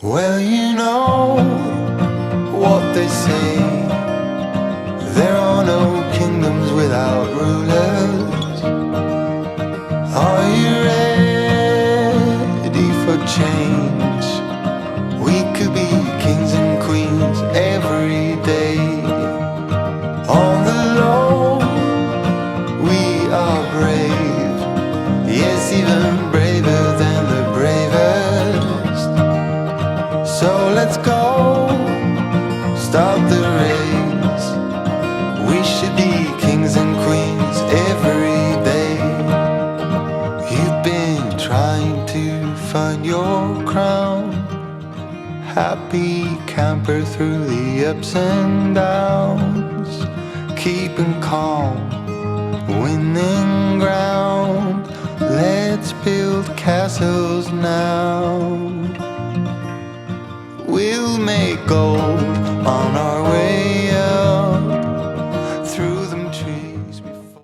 Well, you know what they say, there are no kingdoms without rulers. Are you ready for change? We could be kings and queens every day. On the low, we are brave, yes, even braver than the bravest. So let's go, start the race. We should be kings and queens every day. You've been trying to find your crown, happy camper through the ups and downs, keeping calm, winning ground. Let's build castles now. We'll make gold on our